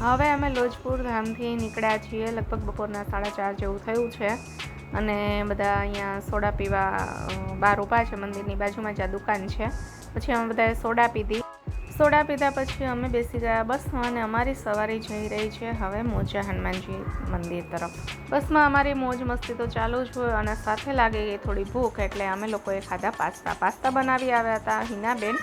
હવે અમે લોજપુર ધામથી નીકળ્યા છીએ, લગભગ બપોરના 4:30 જેવું થયું છે અને બધા અહીંયા સોડા પીવા બહાર ઊભા છે. મંદિરની બાજુમાં જ આ દુકાન છે. પછી અમે બધાએ સોડા પીધી. સોડા પીધા પછી અમે બેસી ગયા બસમાં અને અમારી સવારી જઈ રહી છે હવે મોજા હનુમાનજી મંદિર તરફ. બસમાં અમારી મોજ મસ્તી તો ચાલુ જ હોય અને સાથે લાગી ગઈ થોડી ભૂખ, એટલે અમે લોકોએ ખાધા પાસ્તા બનાવી આવ્યા હતા હિનાબેન,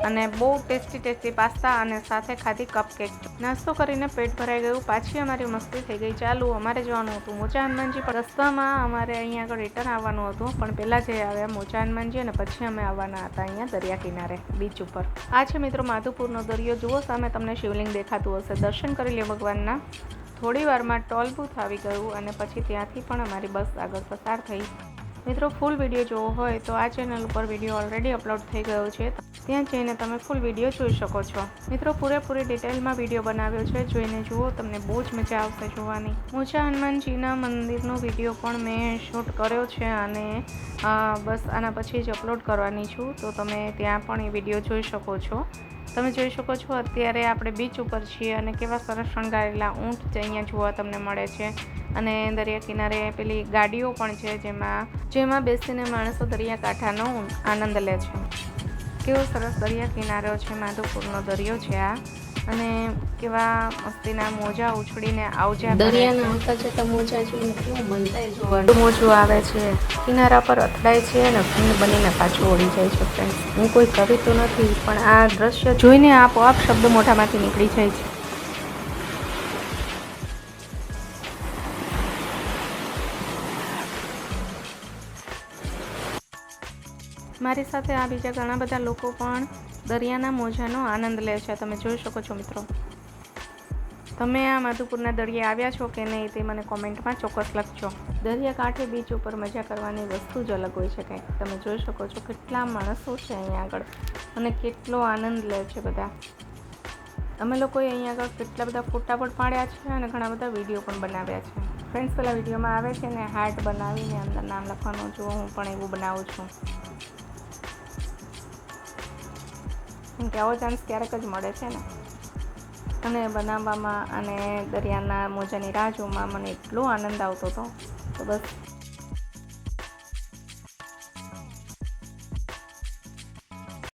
અને બહુ ટેસ્ટી પાસ્તા અને સાથે ખાધી કપકેક. નાસ્તો કરીને પેટ ભરાઈ ગયું. પાછી અમારી મસ્તી થઈ ગઈ ચાલુ. અમારે જવાનું હતું મોજા હનુમાનજી, પણ રસ્તામાં અમારે અહીંયા આગળ રિટર્ન આવવાનું હતું, પણ પહેલાં જઈ આવ્યા મોજા હનુમાનજી અને પછી અમે આવવાના હતા અહીંયા દરિયા કિનારે બીચ ઉપર. આ છે મિત્રો માધુપુરનો દરિયો. જુઓ સામે તમને શિવલિંગ દેખાતું હશે. દર્શન કરી લે ભગવાનના. થોડી વારમાં ટોલ બૂથ આવી ગયું અને પછી ત્યાંથી પણ અમારી બસ આગળ પસાર થઈ. મિત્રો ફૂલ વિડીયો જોવો હોય તો આ ચેનલ ઉપર વિડીયો ઓલરેડી અપલોડ થઈ ગયો છે, ત્યાં જઈને તમે ફૂલ વિડીયો જોઈ શકો છો. મિત્રો પૂરેપૂરી ડિટેલમાં વિડીયો બનાવ્યો છે, જોઈને જુઓ, તમને બહુ જ મજા આવશે જોવાની. મોજા હનુમાનજીના મંદિરનો વિડીયો પણ મેં શૂટ કર્યો છે અને બસ આના પછી જ અપલોડ કરવાની છું, તો તમે ત્યાં પણ એ વિડીયો જોઈ શકો છો. તમે જોઈ શકો છો અત્યારે આપણે બીચ ઉપર છીએ અને કેવા સરસ શણગારેલા ઊંટ અહીંયા જોવા તમને મળે છે, અને દરિયા કિનારે પેલી ગાડીઓ પણ છે જેમાં બેસીને માણસો દરિયાકાંઠાનો આનંદ લે છે. કેવો સરસ દરિયા કિનારો છે, માધુપુરનો દરિયો છે આ, અને કેવા મસ્તીના મોજા ઉછળીને આવજા દરિયાના આવતા જતા મોજા જોઈને કેવું બનતાય જોવાનું મોજું આવે છે. કિનારા પર અથડાય છે અને ભીન બનીને પાછું ઓળી જાય છે. ફ્રેન્ડ્સ, હું કોઈ કવિ તો નથી, પણ આ દ્રશ્ય જોઈને આપોઆપ શબ્દ મોઢામાંથી નીકળી જાય છે. મારી સાથે આ બીજા ઘણા બધા લોકો પણ દરિયાના મોજાનો આનંદ લે છે. તમે જોઈ શકો છો મિત્રો. તમે આ માધુપુરના દરિયા આવ્યા છો કે નહીં તે મને કોમેન્ટમાં ચોક્કસ લખજો. દરિયાકાંઠે બીચ ઉપર મજા કરવાની વસ્તુ જ અલગ હોય છે કંઈક. તમે જોઈ શકો છો કેટલા માણસો છે અહીંયા આગળ અને કેટલો આનંદ લે છે બધા. અમે લોકોએ અહીંયા આગળ કેટલા બધા ફોટા પણ પાડ્યા છે અને ઘણા બધા વિડીયો પણ બનાવ્યા છે. ફ્રેન્ડ્સ, પેલા વિડીયોમાં આવે છે ને હાર્ટ બનાવીને અંદર નામ લખવાનું, જુઓ હું પણ એવું બનાવું છું. કેમ કે આવો ચાન્સ ક્યારેક જ મળે છે ને, અને બનાવવામાં અને દરિયાના મોજાની રાહ જોવામાં મને એટલો આનંદ આવતો હતો. તો બસ